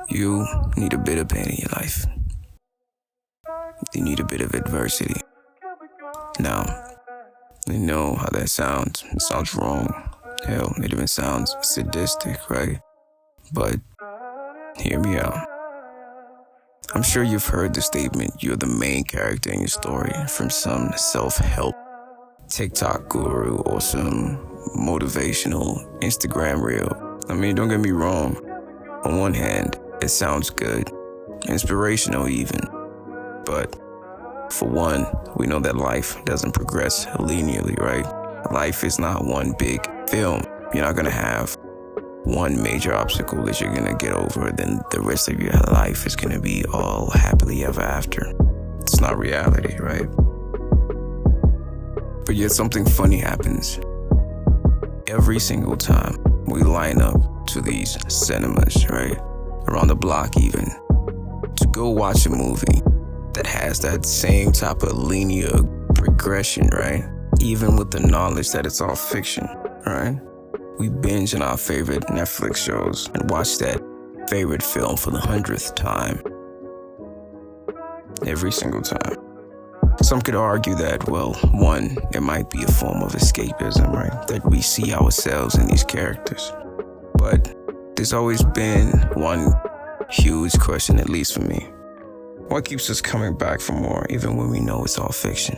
You need a bit of pain in your life. You need a bit of adversity. Now, you know how that sounds. It sounds wrong. Hell, it even sounds sadistic, right? But hear me out. I'm sure you've heard the statement, you're the main character in your story, from some self-help TikTok guru or some motivational Instagram reel. I mean, don't get me wrong. On one hand, it sounds good, inspirational even. But for one, we know that life doesn't progress linearly, right? Life is not one big film. You're not gonna have one major obstacle that you're gonna get over, then the rest of your life is gonna be all happily ever after. It's not reality, right? But yet something funny happens. Every single time we line up to these cinemas, right? Around the block even, to go watch a movie that has that same type of linear progression, right? Even with the knowledge that it's all fiction, right? We binge on our favorite Netflix shows and watch that favorite film for the 100th time. Every single time. Some could argue that, well, one, it might be a form of escapism, right? That we see ourselves in these characters. But there's always been one huge question, at least for me. What keeps us coming back for more, even when we know it's all fiction?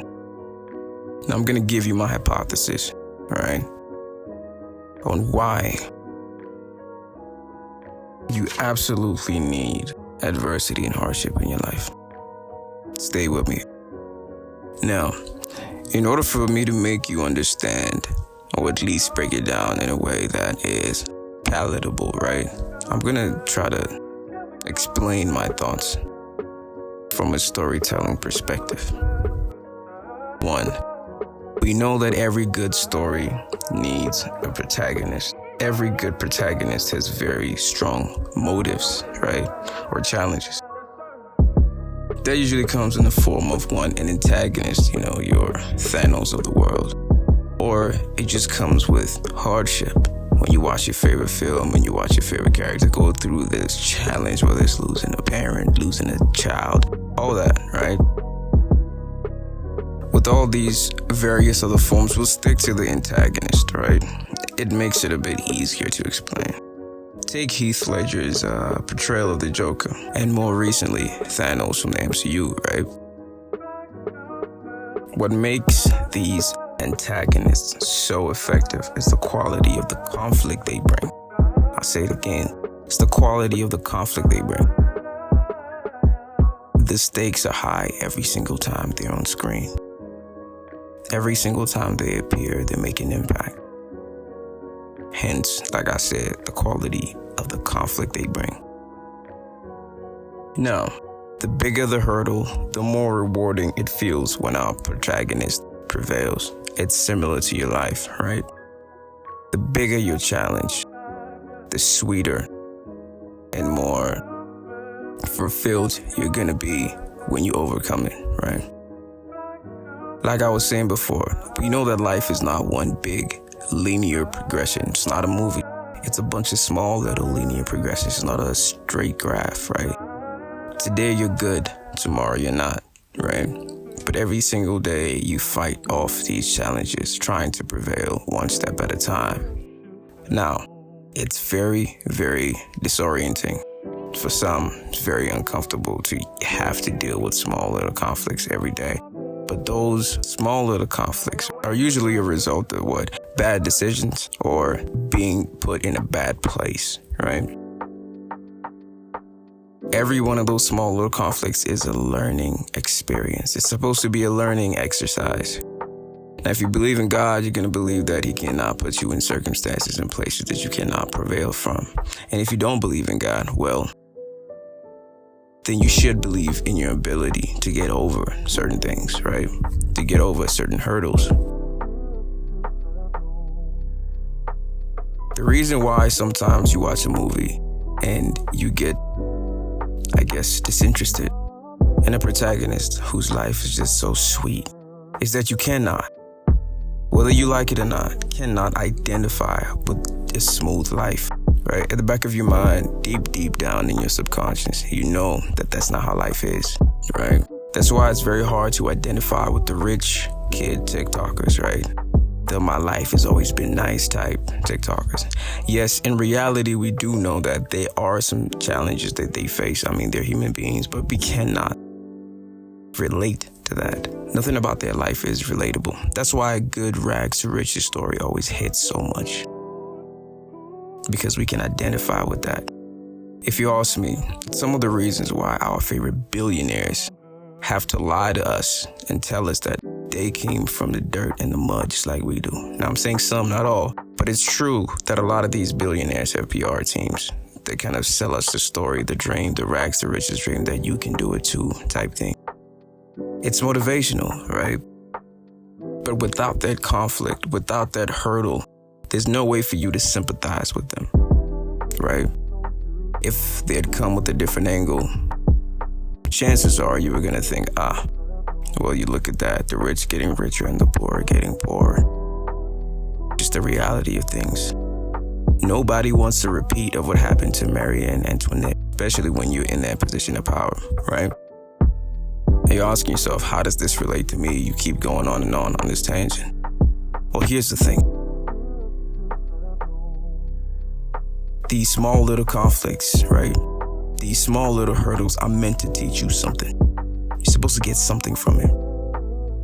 Now, I'm gonna give you my hypothesis, all right? On why you absolutely need adversity and hardship in your life. Stay with me. Now, in order for me to make you understand, or at least break it down in a way that is palatable, right? I'm gonna try to explain my thoughts from a storytelling perspective. One, we know that every good story needs a protagonist. Every good protagonist has very strong motives, right? Or challenges. That usually comes in the form of an antagonist, your Thanos of the world. Or it just comes with hardship. When you watch your favorite film and you watch your favorite character go through this challenge, whether it's losing a parent, losing a child, all that, right? With all these various other forms, we'll stick to the antagonist, right? It makes it a bit easier to explain. Take Heath Ledger's portrayal of the Joker, and more recently, Thanos from the MCU, right? What makes these antagonists so effective is the quality of the conflict they bring. I'll say it again. It's the quality of the conflict they bring. The stakes are high every single time they're on screen. Every single time they appear, they make an impact. Hence, like I said, the quality of the conflict they bring. Now, the bigger the hurdle, the more rewarding it feels when our protagonist prevails. It's similar to your life, right? The bigger your challenge, the sweeter and more fulfilled you're gonna be when you overcome it, right? Like I was saying before, we know that life is not one big linear progression. It's not a movie. It's a bunch of small little linear progressions. It's not a straight graph, right? Today you're good, tomorrow you're not, right? But every single day you fight off these challenges, trying to prevail one step at a time. Now, it's very, very disorienting. For some, it's very uncomfortable to have to deal with small little conflicts every day. But those small little conflicts are usually a result of bad decisions or being put in a bad place, right? Every one of those small little conflicts is a learning experience. It's supposed to be a learning exercise. Now, if you believe in God, you're going to believe that He cannot put you in circumstances and places that you cannot prevail from. And if you don't believe in God, well, then you should believe in your ability to get over certain things, right? To get over certain hurdles. The reason why sometimes you watch a movie and you get, disinterested in a protagonist whose life is just so sweet is that you cannot, whether you like it or not, cannot identify with a smooth life. right? At the back of your mind, deep down in your subconscious, you know that that's not how life is, right? That's why it's very hard to identify with the rich kid TikTokers, right? The my life has always been nice type TikTokers. Yes, in reality, we do know that there are some challenges that they face. I mean, they're human beings, but we cannot relate to that. Nothing about their life is relatable. That's why a good rags to riches story always hits so much, because we can identify with that. If you ask me, some of the reasons why our favorite billionaires have to lie to us and tell us that they came from the dirt and the mud just like we do. Now, I'm saying some, not all, but it's true that a lot of these billionaires have PR teams that kind of sell us the story, the dream, the rags to riches dream that you can do it too type thing. It's motivational, right? But without that conflict, without that hurdle, there's no way for you to sympathize with them, right? If they had come with a different angle, chances are you were going to think, well, you look at that, the rich getting richer and the poor getting poorer. Just the reality of things. Nobody wants a repeat of what happened to Mary and Antoinette, especially when you're in that position of power, right? And you're asking yourself, how does this relate to me? You keep going on and on this tangent. Well, here's the thing. These small little conflicts, right? These small little hurdles are meant to teach you something. You're supposed to get something from it.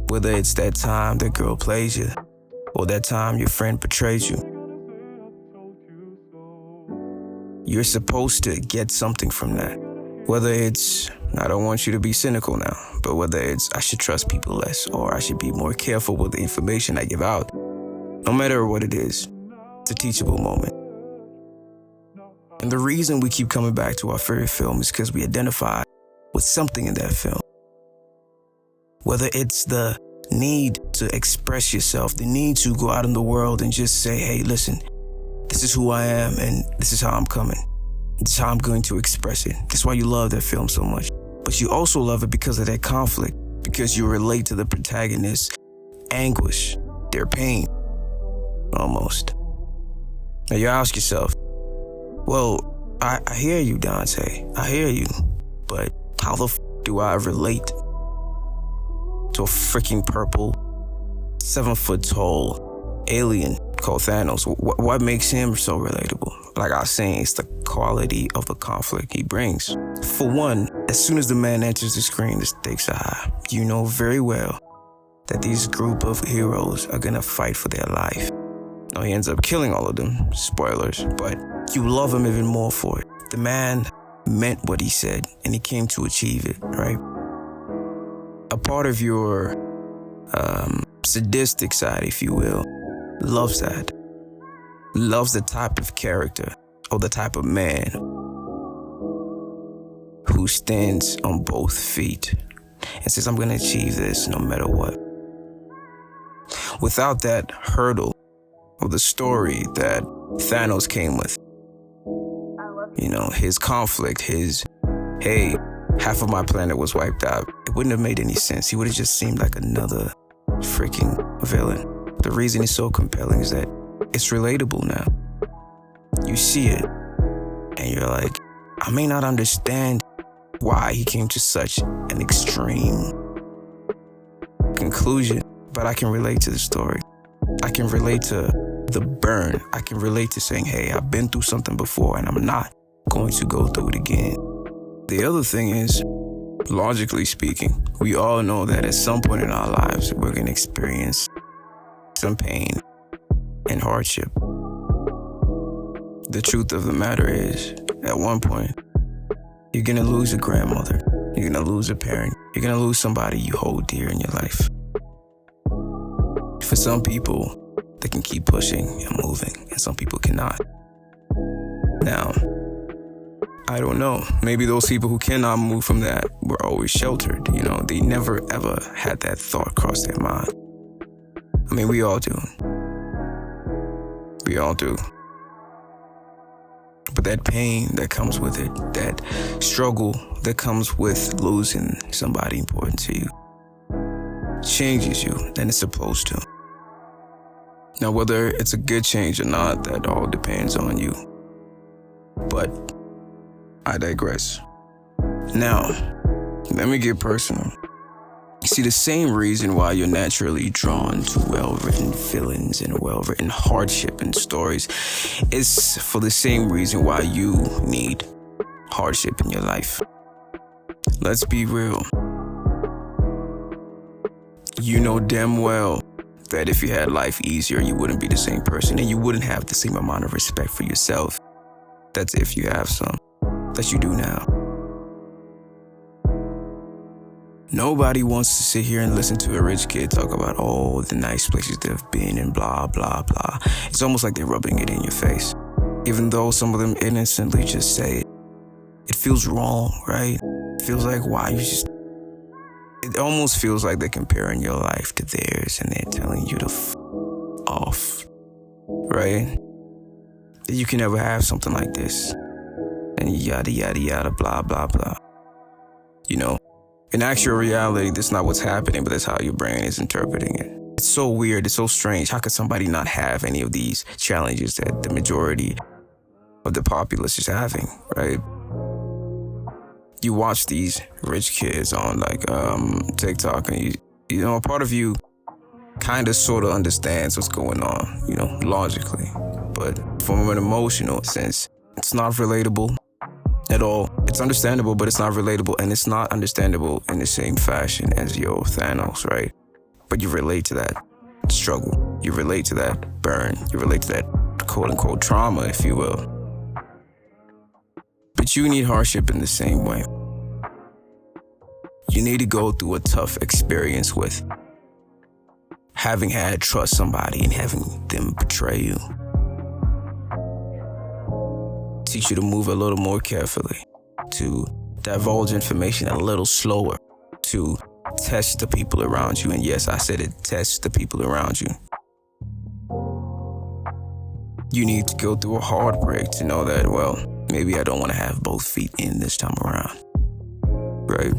Whether it's that time that girl plays you, or that time your friend betrays you. You're supposed to get something from that. Whether it's, I don't want you to be cynical now, but whether it's, I should trust people less, or I should be more careful with the information I give out. No matter what it is, it's a teachable moment. And the reason we keep coming back to our favorite film is because we identify with something in that film. Whether it's the need to express yourself, the need to go out in the world and just say, hey, listen, this is who I am and this is how I'm coming. This is how I'm going to express it. That's why you love that film so much. But you also love it because of that conflict, because you relate to the protagonist's anguish, their pain, almost. Now you ask yourself, well, I hear you, Dante. I hear you. But how the do I relate to a freaking purple, 7-foot-tall alien called Thanos? What makes him so relatable? Like I was saying, it's the quality of the conflict he brings. For one, as soon as the man enters the screen, the stakes are high. You know very well that these group of heroes are gonna fight for their life. Now, he ends up killing all of them, spoilers, but you love him even more for it. The man meant what he said, and he came to achieve it, right? A part of your sadistic side, if you will, loves that. Loves the type of character or the type of man who stands on both feet and says, I'm going to achieve this no matter what. Without that hurdle of the story that Thanos came with, you know, his conflict, his, hey, half of my planet was wiped out, it wouldn't have made any sense. He would have just seemed like another freaking villain. The reason it's so compelling is that it's relatable now. You see it, and you're like, I may not understand why he came to such an extreme conclusion, but I can relate to the story. I can relate to the burn. I can relate to saying, hey, I've been through something before, and I'm not going to go through it again. The other thing is, logically speaking, we all know that at some point in our lives, we're going to experience some pain and hardship. The truth of the matter is, at one point, you're going to lose a grandmother. You're going to lose a parent. You're going to lose somebody you hold dear in your life. For some people, they can keep pushing and moving, and some people cannot. Now, I don't know. Maybe those people who cannot move from that were always sheltered. You know, they never ever had that thought cross their mind. I mean, we all do. We all do. But that pain that comes with it, that struggle that comes with losing somebody important to you, changes you than it's supposed to. Now, whether it's a good change or not, that all depends on you. But I digress. Now, let me get personal. You see, the same reason why you're naturally drawn to well-written villains and well-written hardship and stories is for the same reason why you need hardship in your life. Let's be real. You know damn well that if you had life easier, you wouldn't be the same person and you wouldn't have the same amount of respect for yourself. That's if you have some, that you do now. Nobody wants to sit here and listen to a rich kid talk about all the nice places they've been and blah, blah, blah. It's almost like they're rubbing it in your face. Even though some of them innocently just say it. It feels wrong, right? It feels like, why you just... It almost feels like they're comparing your life to theirs and they're telling you to off, right? That you can never have something like this. And yada, yada, yada, blah, blah, blah. You know? In actual reality, that's not what's happening, but that's how your brain is interpreting it. It's so weird. It's so strange. How could somebody not have any of these challenges that the majority of the populace is having, right? You watch these rich kids on like TikTok and you know, a part of you kind of sort of understands what's going on, you know, logically. But from an emotional sense, it's not relatable at all. It's understandable, but it's not relatable, and it's not understandable in the same fashion as your Thanos, right? But you relate to that struggle. You relate to that burn. You relate to that quote-unquote trauma, if you will. But you need hardship in the same way. You need to go through a tough experience with having had trust somebody and having them betray you. Teach you to move a little more carefully, to divulge information a little slower, to test the people around you. And yes, I said it, test the people around you. You need to go through a heartbreak to know that, well, maybe I don't want to have both feet in this time around, right?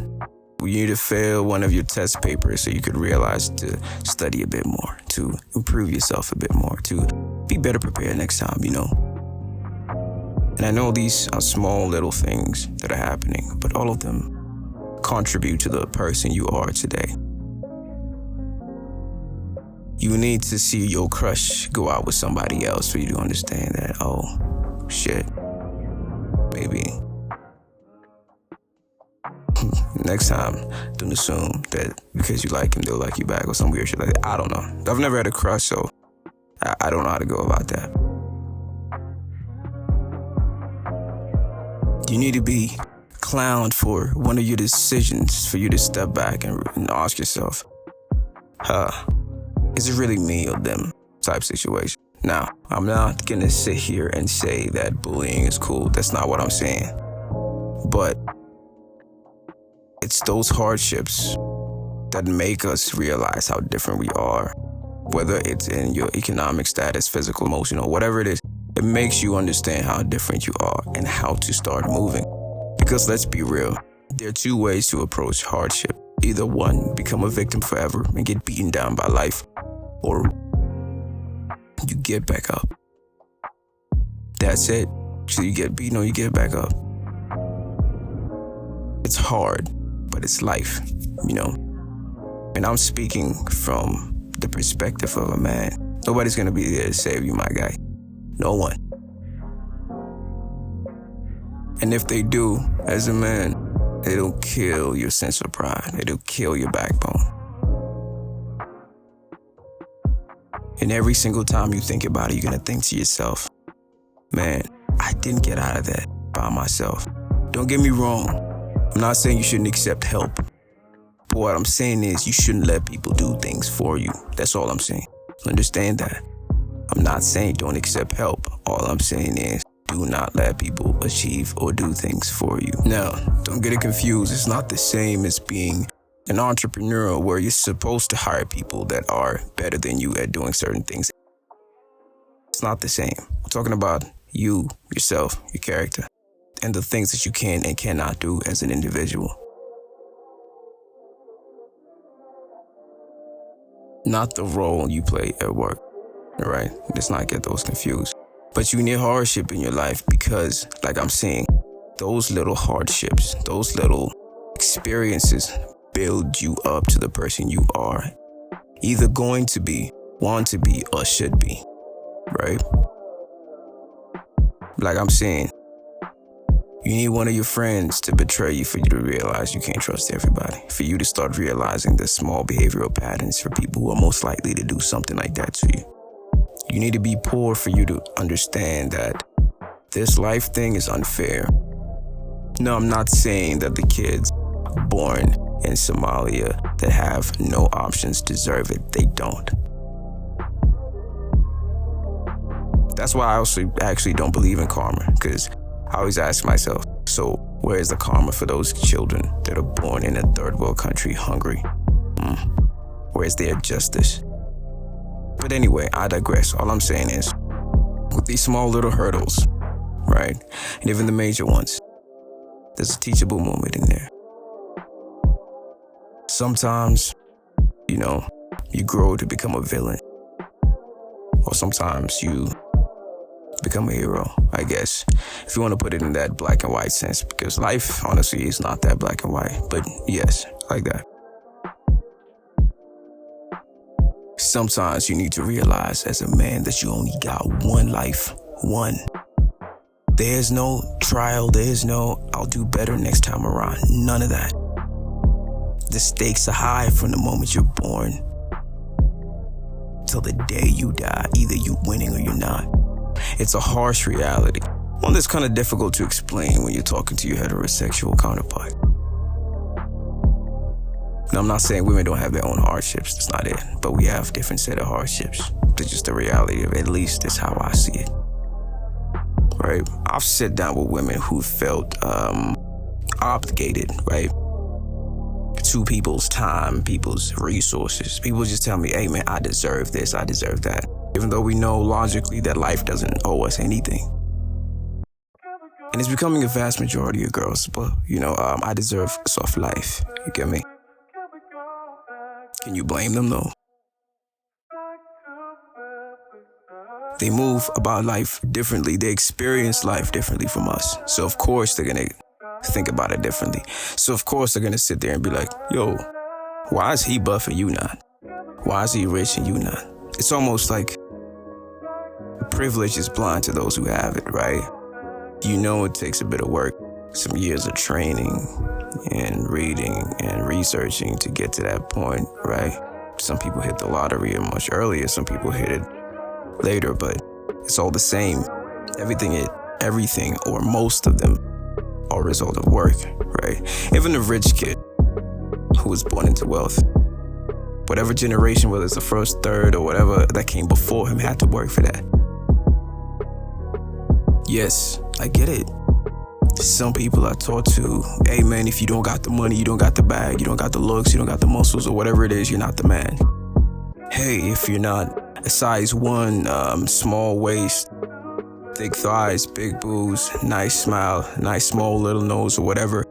You need to fail one of your test papers so you could realize to study a bit more, to improve yourself a bit more, to be better prepared next time, you know? And I know these are small little things that are happening, but all of them contribute to the person you are today. You need to see your crush go out with somebody else for you to understand that, oh, shit, maybe next time, don't assume that because you like him, they'll like you back or some weird shit like that. I don't know. I've never had a crush, so I don't know how to go about that. You need to be clowned for one of your decisions for you to step back and ask yourself, is it really me or them type situation? Now, I'm not gonna sit here and say that bullying is cool. That's not what I'm saying. But it's those hardships that make us realize how different we are. Whether it's in your economic status, physical, emotional, whatever it is, it makes you understand how different you are and how to start moving. Because let's be real, there are two ways to approach hardship. Either one, become a victim forever and get beaten down by life, or you get back up. That's it. So you get beaten or you get back up. It's hard, but it's life, you know? And I'm speaking from the perspective of a man. Nobody's gonna be there to save you, my guy. No one. And if they do, as a man, it'll kill your sense of pride. It'll kill your backbone. And every single time you think about it, you're gonna think to yourself, man, I didn't get out of that by myself. Don't get me wrong. I'm not saying you shouldn't accept help. But what I'm saying is you shouldn't let people do things for you. That's all I'm saying. Understand that. I'm not saying don't accept help. All I'm saying is do not let people achieve or do things for you. Now, don't get it confused. It's not the same as being an entrepreneur where you're supposed to hire people that are better than you at doing certain things. It's not the same. I'm talking about you, yourself, your character, and the things that you can and cannot do as an individual. Not the role you play at work, all right? Let's not get those confused. But you need hardship in your life because, like I'm saying, those little hardships, those little experiences build you up to the person you are either going to be, want to be, or should be, right? Like I'm saying, you need one of your friends to betray you for you to realize you can't trust everybody, for you to start realizing the small behavioral patterns for people who are most likely to do something like that to you. You need to be poor for you to understand that this life thing is unfair. No, I'm not saying that the kids born in Somalia that have no options deserve it. They don't. That's why I also actually don't believe in karma, because I always ask myself, so where is the karma for those children that are born in a third world country hungry? Where's their justice? But anyway, I digress. All I'm saying is, with these small little hurdles, right, and even the major ones, there's a teachable moment in there. Sometimes, you grow to become a villain. Or sometimes you become a hero, I guess, if you want to put it in that black and white sense, because life, honestly, is not that black and white, but yes, like that. Sometimes you need to realize as a man that you only got one life, one. There's no trial, there's no, I'll do better next time around, none of that. The stakes are high from the moment you're born till the day you die, either you winning or you're not. It's a harsh reality, one that's kind of difficult to explain when you're talking to your heterosexual counterpart. Now, I'm not saying women don't have their own hardships, that's not it, but we have different set of hardships. That's just the reality of it, at least that's how I see it. Right? I've sat down with women who felt obligated, right, to people's time, people's resources. People just tell me, hey man, I deserve this, I deserve that. Even though we know logically that life doesn't owe us anything. And it's becoming a vast majority of girls, but I deserve a soft life, you get me? Can you blame them though? They move about life differently, they experience life differently from us. So of course they're gonna think about it differently. So of course they're gonna sit there and be like, yo, why is he buff and you not? Why is he rich and you not? It's almost like privilege is blind to those who have it, right? It takes a bit of work, some years of training and reading and researching to get to that point, right? Some people hit the lottery much earlier, some people hit it later, but it's all the same. Everything or most of them are a result of work, right? Even the rich kid who was born into wealth, whatever generation, whether it's the first, third, or whatever that came before him, had to work for that. Yes, I get it. Some people are taught to, hey man, if you don't got the money, you don't got the bag, you don't got the looks, you don't got the muscles, or whatever it is, you're not the man. Hey, if you're not a size 1, small waist, thick thighs, big boobs, nice smile, nice small little nose, or whatever,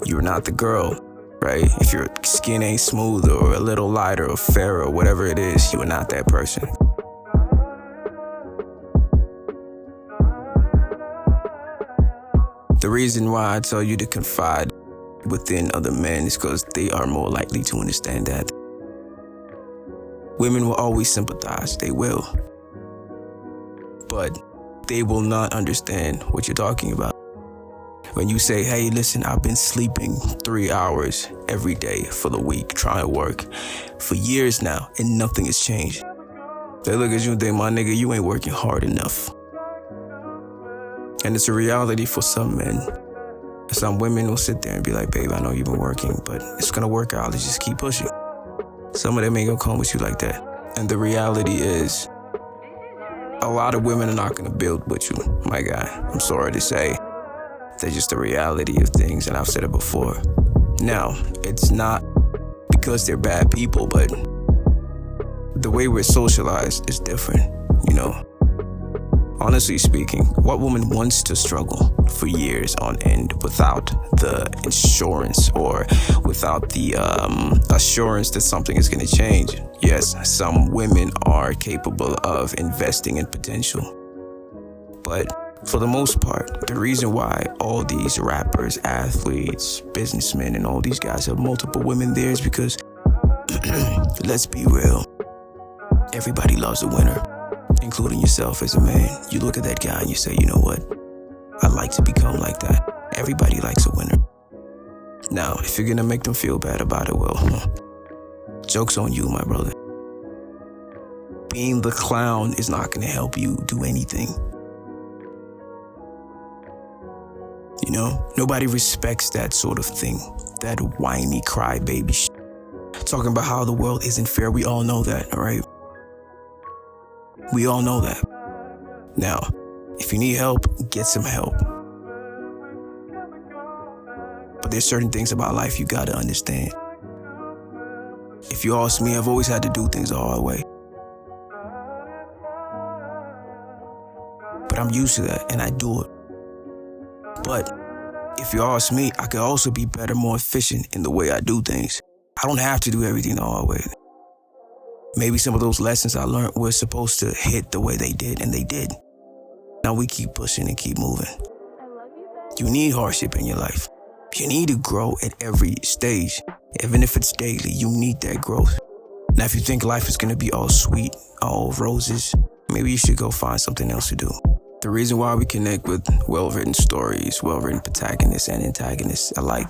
you're not the girl, right? If your skin ain't smooth or a little lighter or fairer or whatever it is, you're not that person. The reason why I tell you to confide within other men is because they are more likely to understand that. Women will always sympathize, they will. But they will not understand what you're talking about. When you say, hey, listen, I've been sleeping 3 hours every day for the week, trying to work for years now, and nothing has changed. They look at you and think, my nigga, you ain't working hard enough. And it's a reality for some men. Some women will sit there and be like, babe, I know you've been working, but it's gonna work out. Let's just keep pushing. Some of them ain't gonna come with you like that. And the reality is, a lot of women are not gonna build with you, my guy. I'm sorry to say. That's just the reality of things, and I've said it before. Now, it's not because they're bad people, but the way we're socialized is different, Honestly speaking, what woman wants to struggle for years on end without the insurance or without the assurance that something is going to change? Yes, some women are capable of investing in potential. But for the most part, the reason why all these rappers, athletes, businessmen, and all these guys have multiple women there is because, let's be real, everybody loves a winner, including yourself as a man. You look at that guy and you say, you know what? I'd like to become like that. Everybody likes a winner. Now, if you're gonna make them feel bad about it, well, joke's on you, my brother. Being the clown is not gonna help you do anything. You know, nobody respects that sort of thing, that whiny crybaby shit. Talking about how the world isn't fair, we all know that, all right? We all know that. Now, if you need help, get some help. But there's certain things about life you gotta understand. If you ask me, I've always had to do things the hard way. But I'm used to that, and I do it. But if you ask me, I could also be better, more efficient in the way I do things. I don't have to do everything the hard way. Maybe some of those lessons I learned were supposed to hit the way they did, and they did. Now we keep pushing and keep moving. You need hardship in your life. You need to grow at every stage. Even if it's daily, you need that growth. Now, if you think life is going to be all sweet, all roses, maybe you should go find something else to do. The reason why we connect with well-written stories, well-written protagonists and antagonists alike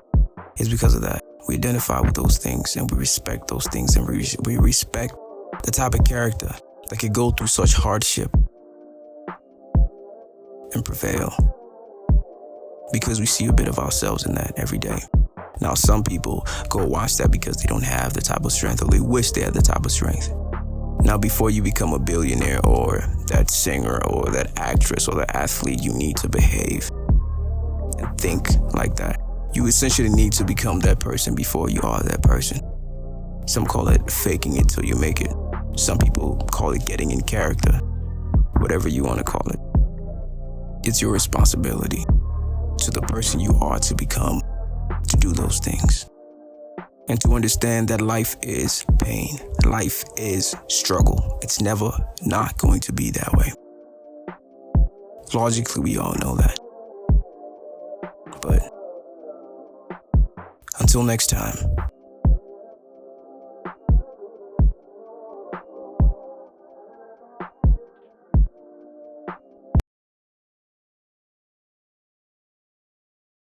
is because of that. We identify with those things and we respect those things, and we respect the type of character that could go through such hardship and prevail, because we see a bit of ourselves in that every day. Now, some people go watch that because they don't have the type of strength, or they wish they had the type of strength. Now, before you become a billionaire or that singer or that actress or that athlete, you need to behave and think like that. You essentially need to become that person before you are that person. Some call it faking it till you make it. Some people call it getting in character. Whatever you want to call it. It's your responsibility to the person you are to become to do those things. And to understand that life is pain. Life is struggle. It's never not going to be that way. Logically, we all know that. But until next time.